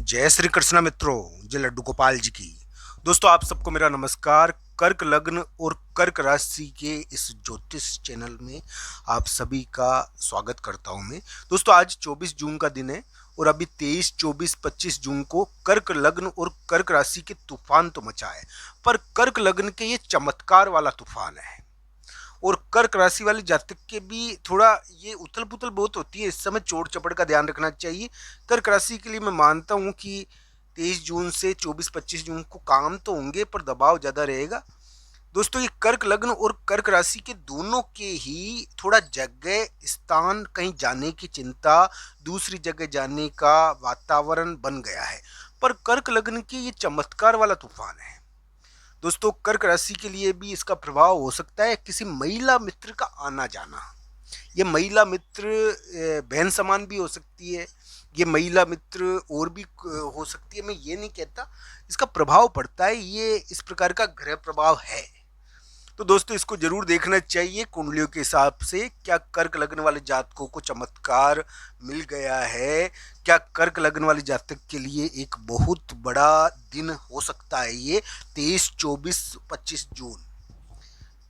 जय श्री कृष्ण मित्रों, जय लड्डू गोपाल जी की। दोस्तों, आप सबको मेरा नमस्कार। कर्क लग्न और कर्क राशि के इस ज्योतिष चैनल में आप सभी का स्वागत करता हूं मैं। दोस्तों, आज 24 जून का दिन है और अभी 23, 24, 25 जून को कर्क लग्न और कर्क राशि के तूफान तो मचा है, पर कर्क लग्न के ये चमत्कार वाला तूफान है। और कर्क राशि वाले जातक के भी थोड़ा ये उथल पुथल बहुत होती है, इस समय चोट चपड़ का ध्यान रखना चाहिए। कर्क राशि के लिए मैं मानता हूँ कि 23 जून से 24-25 जून को काम तो होंगे, पर दबाव ज़्यादा रहेगा। दोस्तों, ये कर्क लग्न और कर्क राशि के दोनों के ही थोड़ा जगह स्थान कहीं जाने की चिंता, दूसरी जगह जाने का वातावरण बन गया है। पर कर्क लग्न के ये चमत्कार वाला तूफान है। दोस्तों, कर्क राशि के लिए भी इसका प्रभाव हो सकता है किसी महिला मित्र का आना जाना। ये महिला मित्र बहन समान भी हो सकती है, ये महिला मित्र और भी हो सकती है। मैं ये नहीं कहता, इसका प्रभाव पड़ता है, ये इस प्रकार का ग्रह प्रभाव है। तो दोस्तों, इसको जरूर देखना चाहिए कुंडलियों के हिसाब से। क्या कर्क लग्न वाले जातकों को चमत्कार मिल गया है? क्या कर्क लग्न वाले जातक के लिए एक बहुत बड़ा दिन हो सकता है ये 23, 24, 25 जून।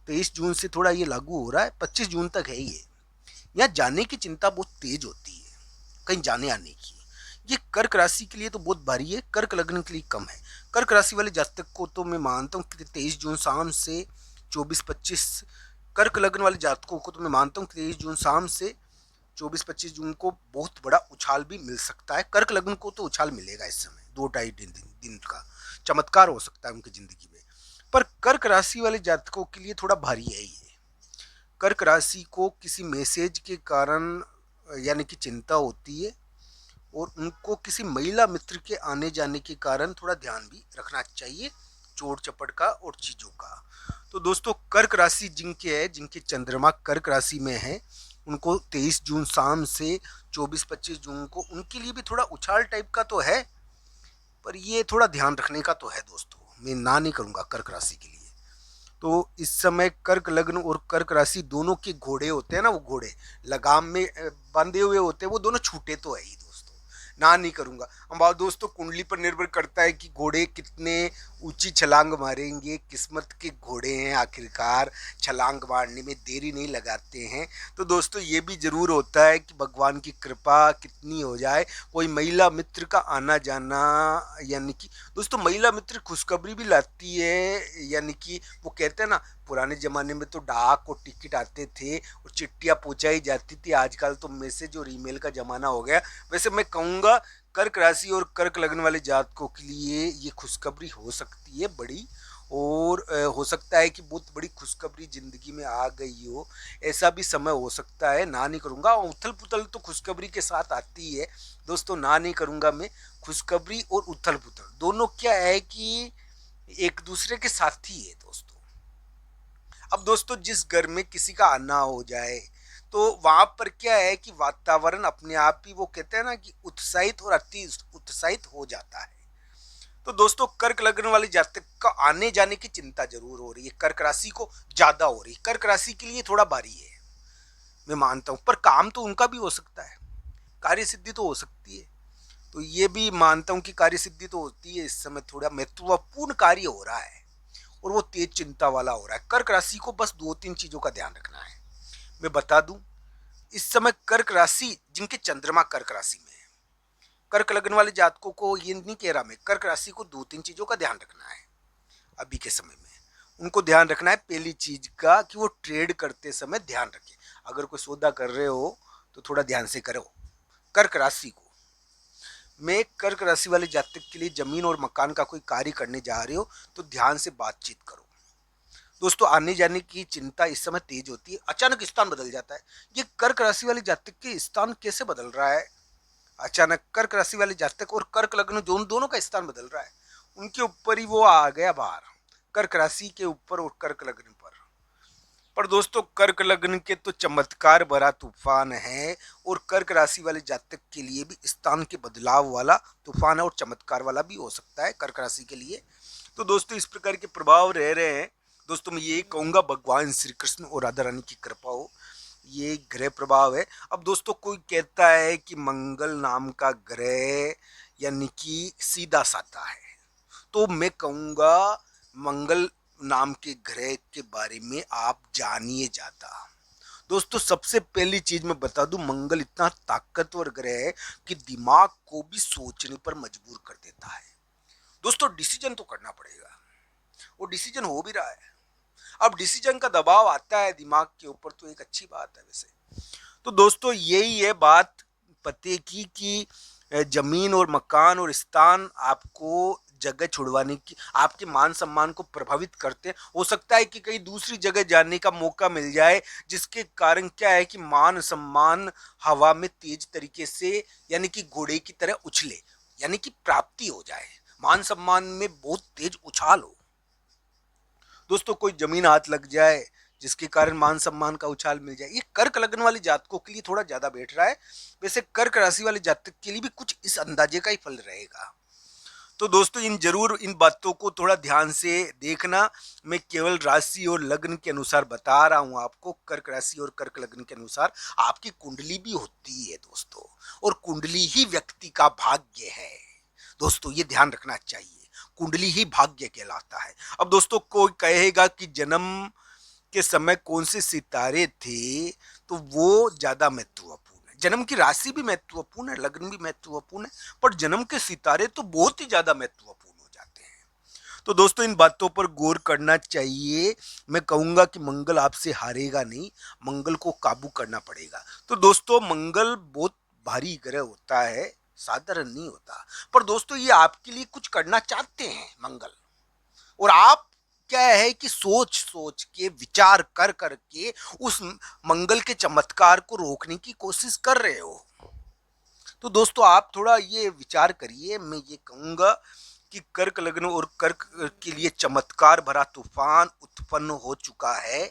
23 जून से थोड़ा ये लागू हो रहा है, 25 जून तक है ये। यहाँ जाने की चिंता बहुत तेज होती है, कहीं जाने आने की। ये कर्क राशि के लिए तो बहुत भारी है, कर्क लग्न के लिए कम है। कर्क राशि वाले जातक को तो मैं मानता हूँ कि 23 जून शाम से 24-25, कर्क लग्न वाले जातकों को तो मैं मानता हूँ 23 जून शाम से 24-25 जून को बहुत बड़ा उछाल भी मिल सकता है। कर्क लग्न को तो उछाल मिलेगा इस समय, 2-2.5 दिन का चमत्कार हो सकता है उनकी जिंदगी में। पर कर्क राशि वाले जातकों के लिए थोड़ा भारी है ये। कर्क राशि को किसी मैसेज के कारण यानी कि चिंता होती है, और उनको किसी महिला मित्र के आने जाने के कारण थोड़ा ध्यान भी रखना चाहिए, चोट चपड़ का और चीज़ों का। तो दोस्तों, कर्क राशि जिनके है, जिनके चंद्रमा कर्क राशि में है, उनको 23 जून शाम से 24-25 जून को उनके लिए भी थोड़ा उछाल टाइप का तो है, पर ये थोड़ा ध्यान रखने का तो है। दोस्तों, मैं ना नहीं करूँगा कर्क राशि के लिए। तो इस समय कर्क लग्न और कर्क राशि दोनों के घोड़े होते हैं ना, वो घोड़े लगाम में बंधे हुए होते हैं, वो दोनों छूटे तो है ही। दोस्तों, ना नहीं करूंगा। अब दोस्तों, कुंडली पर निर्भर करता है कि घोड़े कितने ऊंची छलांग मारेंगे। किस्मत के घोड़े हैं, आखिरकार छलांग मारने में देरी नहीं लगाते हैं। तो दोस्तों, ये भी जरूर होता है कि भगवान की कृपा कितनी हो जाए, कोई महिला मित्र का आना जाना, यानी कि दोस्तों महिला मित्र खुशखबरी भी लाती है। यानी कि वो कहते हैं ना, पुराने ज़माने में तो डाक और टिकट आते थे और चिट्ठियाँ पहुँचाई जाती थी, आजकल तो मैसेज और ईमेल का ज़माना हो गया। वैसे मैं कहूँगा कर्क राशि और कर्क लग्न वाले जातकों के लिए ये खुशखबरी हो सकती है बड़ी, और हो सकता है कि बहुत बड़ी खुशखबरी ज़िंदगी में आ गई हो, ऐसा भी समय हो सकता है। ना नहीं करूँगा, उथल पुथल तो खुशखबरी के साथ आती है। दोस्तों, ना नहीं करूँगा मैं। खुशखबरी और उथल पुथल दोनों क्या है कि एक दूसरे के साथी है दोस्तों। अब दोस्तों, जिस घर में किसी का आना हो जाए, तो वहां पर क्या है कि वातावरण अपने आप ही, वो कहते हैं ना कि उत्साहित और अति उत्साहित हो जाता है। तो दोस्तों, कर्क लग्न वाले जातक का आने जाने की चिंता जरूर हो रही है, कर्क राशि को ज्यादा हो रही है। कर्क राशि के लिए थोड़ा भारी है, मैं मानता हूं। पर काम तो उनका भी हो सकता है, कार्य सिद्धि तो हो सकती है। तो ये भी मानता हूं कि कार्य सिद्धि तो होती है। इस समय थोड़ा महत्वपूर्ण कार्य हो रहा है और वो तेज चिंता वाला हो रहा है। कर्क राशि को बस 2-3 चीजों का ध्यान रखना है। मैं बता दूं, इस समय कर्क राशि जिनके चंद्रमा कर्क राशि में है, कर्क लग्न वाले जातकों को ये नहीं कह रहा मैं, कर्क राशि को 2-3 चीजों का ध्यान रखना है अभी के समय में। उनको ध्यान रखना है पहली चीज का कि वो ट्रेड करते समय ध्यान रखें। अगर कोई सौदा कर रहे हो तो थोड़ा ध्यान से करो। कर्क राशि को मैं, कर्क राशि वाले जातक के लिए जमीन और मकान का कोई कार्य करने जा रहे हो तो ध्यान से बातचीत करो। दोस्तों, आने जाने की चिंता इस समय तेज होती है, अचानक स्थान बदल जाता है। ये कर्क राशि वाले जातक के स्थान कैसे बदल रहा है अचानक? कर्क राशि वाले जातक और कर्क लग्न दोनों का स्थान बदल रहा है, उनके ऊपर ही वो आ गया बाहर, कर्क राशि के ऊपर और कर्क लग्न पर। पर दोस्तों, कर्क लग्न के तो चमत्कार भरा तूफान है, और कर्क राशि वाले जातक के लिए भी स्थान के बदलाव वाला तूफान है, और चमत्कार वाला भी हो सकता है कर्क राशि के लिए। तो दोस्तों, इस प्रकार के प्रभाव रह रहे हैं। दोस्तों, मैं यही कहूंगा, भगवान श्री कृष्ण और राधा रानी की कृपा हो। ये ग्रह प्रभाव है। अब दोस्तों, कोई कहता है कि मंगल नाम का ग्रह यानी कि सीधा साधा है। तो मैं कहूँगा मंगल नाम के ग्रह के बारे में आप जानिए ज़्यादा। दोस्तों सबसे पहली चीज मैं बता दूं, मंगल इतना ताकतवर ग्रह है कि दिमाग को भी सोचने पर मजबूर कर देता है। दोस्तों डिसीजन तो करना पड़ेगा, वो डिसीजन हो भी रहा है। अब डिसीजन का दबाव आता है दिमाग के ऊपर तो एक अच्छी बात है वैसे। तो दोस्तों यही है बात पते की कि जमीन और मकान और स्थान आपको जगह छुड़वाने की, आपके मान सम्मान को प्रभावित करते हैं। हो सकता है कि कहीं दूसरी जगह जाने का मौका मिल जाए, जिसके कारण क्या है कि मान सम्मान हवा में तेज तरीके से यानी कि घोड़े की तरह उछले, यानी कि प्राप्ति हो जाए, मान सम्मान में बहुत तेज उछाल हो। दोस्तों कोई जमीन हाथ लग जाए जिसके कारण मान सम्मान का उछाल मिल जाए, ये कर्क लग्न वाले जातकों के लिए थोड़ा ज्यादा बैठ रहा है। वैसे कर्क राशि वाले जातक के लिए भी कुछ इस अंदाजे का ही फल रहेगा। तो दोस्तों इन बातों को थोड़ा ध्यान से देखना। मैं केवल राशि और लग्न के अनुसार बता रहा हूं आपको, कर्क राशि और कर्क लग्न के अनुसार आपकी कुंडली भी होती है दोस्तों, और कुंडली ही व्यक्ति का भाग्य है। दोस्तों ये ध्यान रखना चाहिए, कुंडली ही भाग्य कहलाता है। अब दोस्तों कोई कहेगा कि जन्म के समय कौन से सितारे थे, तो वो ज्यादा महत्वपूर्ण है। जन्म की राशि भी महत्वपूर्ण है, लग्न भी महत्वपूर्ण है, पर जन्म के सितारे तो बहुत ही ज्यादा महत्वपूर्ण हो जाते हैं। तो दोस्तों इन बातों पर गौर करना चाहिए। मैं कहूंगा कि मंगल आपसे हारेगा नहीं, मंगल को काबू करना पड़ेगा। तो दोस्तों मंगल बहुत भारी ग्रह होता है, साधारण नहीं होता। पर दोस्तों ये आपके लिए कुछ करना चाहते हैं मंगल, और आप क्या है कि सोच सोच के विचार कर करके उस मंगल के चमत्कार को रोकने की कोशिश कर रहे हो। तो दोस्तों आप थोड़ा ये विचार करिए। मैं ये कहूंगा कि कर्क लग्न और कर्क के लिए चमत्कार भरा तूफान उत्पन्न हो चुका है।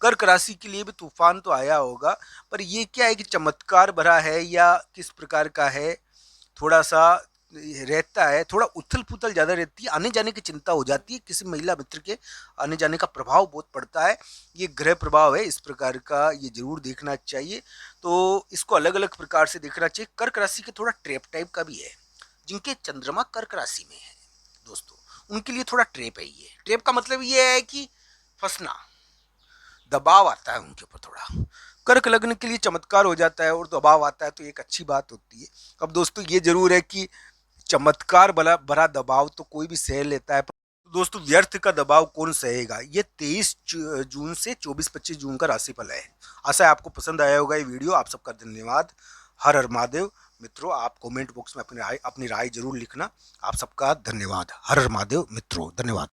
कर्क राशि के लिए भी तूफान तो आया होगा, पर ये क्या है कि चमत्कार भरा है या किस प्रकार का है, थोड़ा सा रहता है, थोड़ा उथल पुथल ज़्यादा रहती है, आने जाने की चिंता हो जाती है, किसी महिला मित्र के आने जाने का प्रभाव बहुत पड़ता है। ये ग्रह प्रभाव है इस प्रकार का, ये जरूर देखना चाहिए। तो इसको अलग अलग प्रकार से देखना चाहिए। कर्क राशि के थोड़ा ट्रैप टाइप का भी है, जिनके चंद्रमा कर्क राशि में है दोस्तों, उनके लिए थोड़ा ट्रैप है। ये ट्रैप का मतलब ये है कि फंसना, दबाव आता है उनके ऊपर थोड़ा। कर्क लग्न के लिए चमत्कार हो जाता है और दबाव आता है तो एक अच्छी बात होती है। अब दोस्तों ये जरूर है कि चमत्कार भला भरा दबाव तो कोई भी सह लेता है, पर दोस्तों व्यर्थ का दबाव कौन सहेगा। ये 23 जून से 24-25 जून का राशिफल है। आशा है आपको पसंद आया होगा ये वीडियो। आप सबका धन्यवाद। हर हर महादेव। मित्रों आप कमेंट बॉक्स में अपनी राय जरूर लिखना। आप सबका धन्यवाद। हर हर महादेव मित्रों, धन्यवाद।